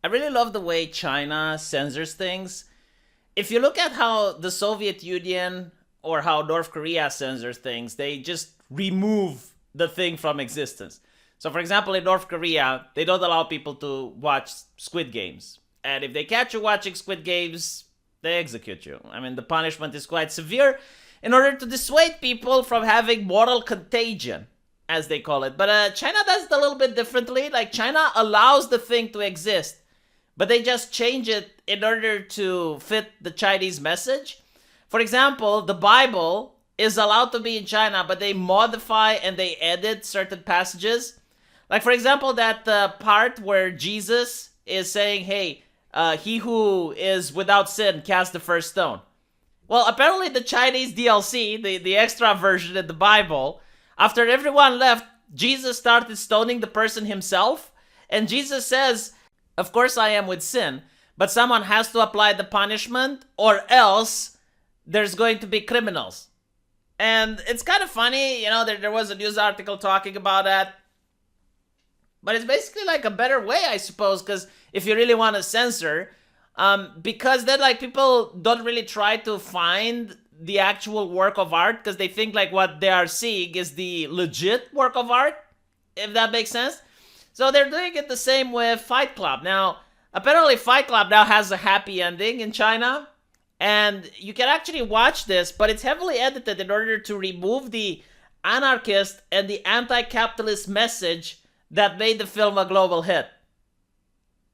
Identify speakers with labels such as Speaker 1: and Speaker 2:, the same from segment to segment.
Speaker 1: I really love the way China censors things. If you look at how the Soviet Union or how North Korea censors things, they just remove the thing from existence. So, for example, in North Korea, they don't allow people to watch Squid Games. And if they catch you watching Squid Games, they execute you. I mean, the punishment is quite severe in order to dissuade people from having moral contagion, as they call it. But China does it a little bit differently. Like, China allows the thing to exist, but they just change it in order to fit the Chinese message. For example, the Bible is allowed to be in China, but they modify and they edit certain passages. Like, for example, that part where Jesus is saying, hey, he who is without sin cast the first stone. Well, apparently the Chinese DLC, the extra version in the Bible, after everyone left, Jesus started stoning the person himself. And Jesus says, of course I am with sin, but someone has to apply the punishment or else there's going to be criminals. And it's kind of funny, there was a news article talking about that. But it's basically like a better way, I suppose, because if you really want to censor, because then like people don't really try to find the actual work of art because they think like what they are seeing is the legit work of art, if that makes sense. So they're doing it the same with Fight Club. Now, apparently Fight Club now has a happy ending in China, and you can actually watch this, but it's heavily edited in order to remove the anarchist and the anti-capitalist message that made the film a global hit.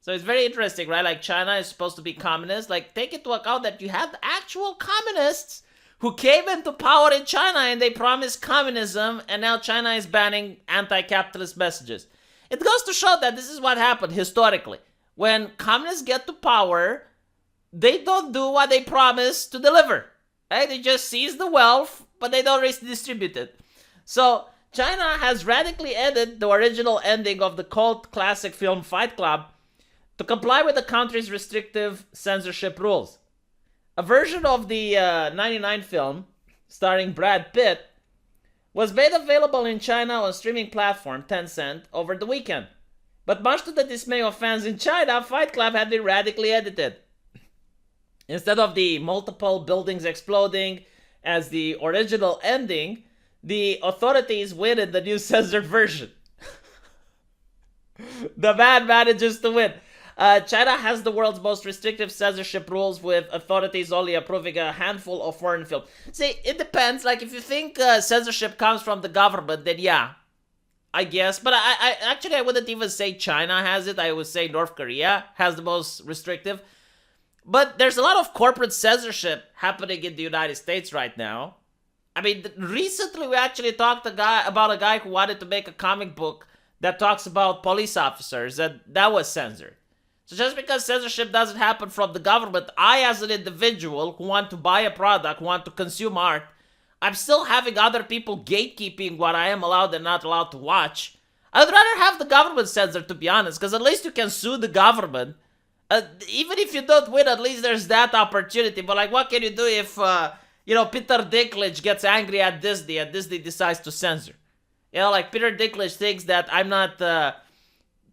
Speaker 1: So it's very interesting, right? Like, China is supposed to be communist. Like, take into account that you have actual communists who came into power in China and they promised communism, and now China is banning anti-capitalist messages. It goes to show that this is what happened historically. When communists get to power, they don't do what they promise to deliver. Right? They just seize the wealth, but they don't redistribute it. So China has radically edited the original ending of the cult classic film Fight Club to comply with the country's restrictive censorship rules. A version of the 99 film, starring Brad Pitt, was made available in China on streaming platform Tencent over the weekend. But much to the dismay of fans in China, Fight Club had been radically edited. Instead of the multiple buildings exploding as the original ending, the authorities win the new censored version. The man manages to win. China has the world's most restrictive censorship rules, with authorities only approving a handful of foreign films. See, it depends. Like, if you think censorship comes from the government, then yeah, I guess. But I wouldn't even say China has it. I would say North Korea has the most restrictive. But there's a lot of corporate censorship happening in the United States right now. I mean, recently we actually talked about a guy who wanted to make a comic book that talks about police officers, and that was censored. So just because censorship doesn't happen from the government, I as an individual who want to buy a product, who want to consume art, I'm still having other people gatekeeping what I am allowed and not allowed to watch. I'd rather have the government censor, to be honest, because at least you can sue the government. Even if you don't win, at least there's that opportunity. But like, what can you do if, Peter Dinklage gets angry at Disney and Disney decides to censor? Like Peter Dinklage thinks that I'm not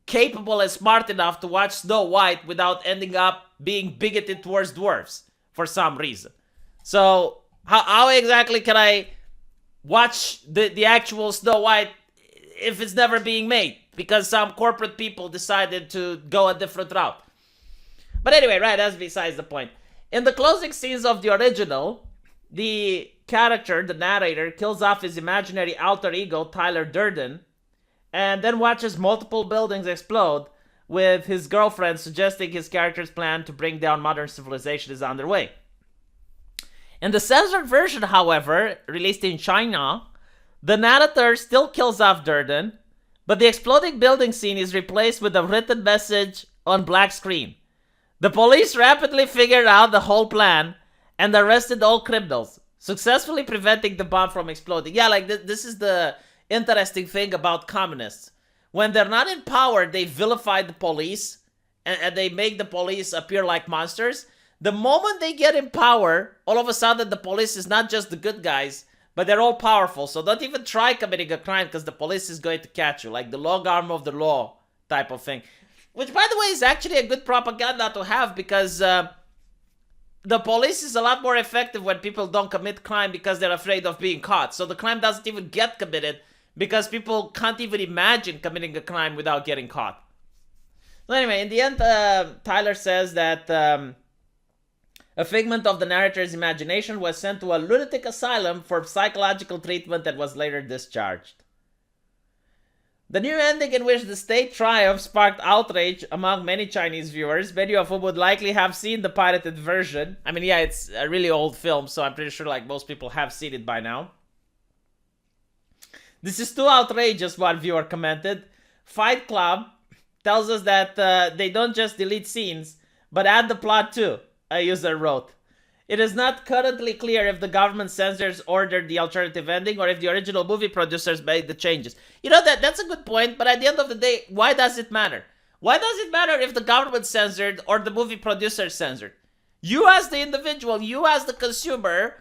Speaker 1: capable and smart enough to watch Snow White without ending up being bigoted towards dwarves for some reason. So how exactly can I watch the actual Snow White if it's never being made? Because some corporate people decided to go a different route. But anyway, right, that's besides the point. In the closing scenes of the original, the character, the narrator, kills off his imaginary alter ego, Tyler Durden, and then watches multiple buildings explode, with his girlfriend suggesting his character's plan to bring down modern civilization is underway. In the censored version, however, released in China, the narrator still kills off Durden, but the exploding building scene is replaced with a written message on black screen. The police rapidly figured out the whole plan and arrested all criminals, successfully preventing the bomb from exploding. Yeah, like this is the interesting thing about communists. When they're not in power, they vilify the police and they make the police appear like monsters. The moment they get in power, all of a sudden the police is not just the good guys, but they're all powerful. So don't even try committing a crime because the police is going to catch you, like the long arm of the law type of thing. Which, by the way, is actually a good propaganda to have, because the police is a lot more effective when people don't commit crime because they're afraid of being caught. So the crime doesn't even get committed because people can't even imagine committing a crime without getting caught. So anyway, in the end, Tyler says that a figment of the narrator's imagination was sent to a lunatic asylum for psychological treatment and was later discharged. The new ending, in which the state triumph sparked outrage among many Chinese viewers, many of whom would likely have seen the pirated version. I mean, yeah, it's a really old film, so I'm pretty sure like most people have seen it by now. This is too outrageous, one viewer commented. Fight Club tells us that they don't just delete scenes, but add the plot too, a user wrote. It is not currently clear if the government censors ordered the alternative ending or if the original movie producers made the changes. You know, that's a good point, but at the end of the day, why does it matter? Why does it matter if the government censored or the movie producer censored? You as the individual, you as the consumer,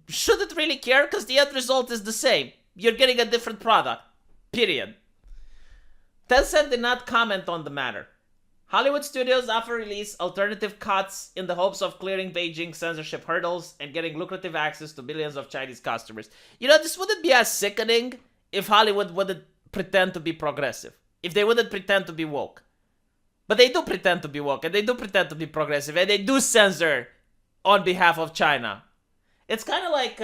Speaker 1: shouldn't really care because the end result is the same. You're getting a different product. Period. Tencent did not comment on the matter. Hollywood studios often release alternative cuts in the hopes of clearing Beijing's censorship hurdles and getting lucrative access to millions of Chinese customers. You know, this wouldn't be as sickening if Hollywood wouldn't pretend to be progressive. If they wouldn't pretend to be woke. But they do pretend to be woke, and they do pretend to be progressive, and they do censor on behalf of China. It's kind of like,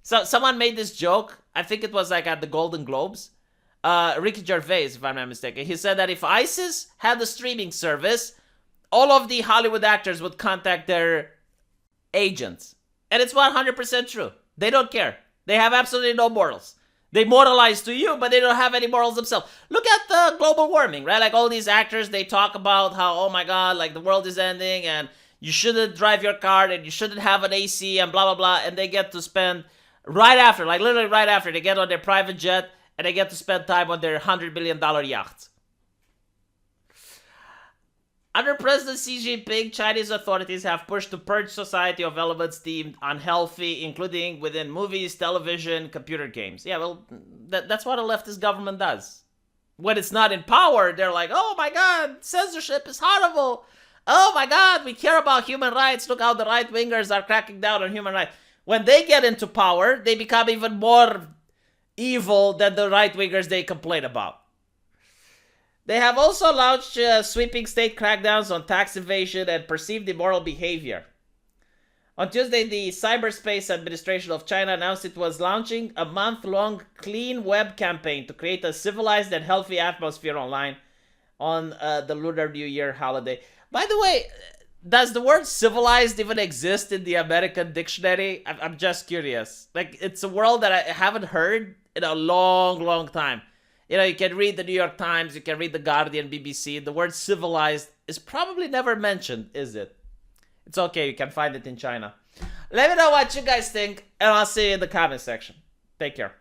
Speaker 1: so someone made this joke, I think it was like at the Golden Globes. Ricky Gervais, if I'm not mistaken, he said that if ISIS had a streaming service, all of the Hollywood actors would contact their agents. And it's 100% true. They don't care. They have absolutely no morals. They moralize to you, but they don't have any morals themselves. Look at the global warming, right? Like all these actors, they talk about how, oh my God, like the world is ending and you shouldn't drive your car and you shouldn't have an AC and blah, blah, blah. And they get to spend right after, like literally right after, they get on their private jet and they get to spend time on their $100 billion yachts. Under President Xi Jinping, Chinese authorities have pushed to purge society of elements deemed unhealthy, including within movies, television, computer games. Yeah, well, that's what a leftist government does. When it's not in power, they're like, oh my God, censorship is horrible. Oh my God, we care about human rights. Look how the right-wingers are cracking down on human rights. When they get into power, they become even more evil than the right-wingers they complain about. They have also launched sweeping state crackdowns on tax evasion and perceived immoral behavior. On Tuesday, the Cyberspace Administration of China announced it was launching a month-long clean web campaign to create a civilized and healthy atmosphere online on the Lunar New Year holiday. By the way, does the word civilized even exist in the American dictionary? I'm just curious. Like, it's a word that I haven't heard in a long, long time. You know, you can read the New York Times, you can read the Guardian, BBC. The word civilized is probably never mentioned, is it? It's okay, you can find it in China. Let me know what you guys think, and I'll see you in the comment section. Take care.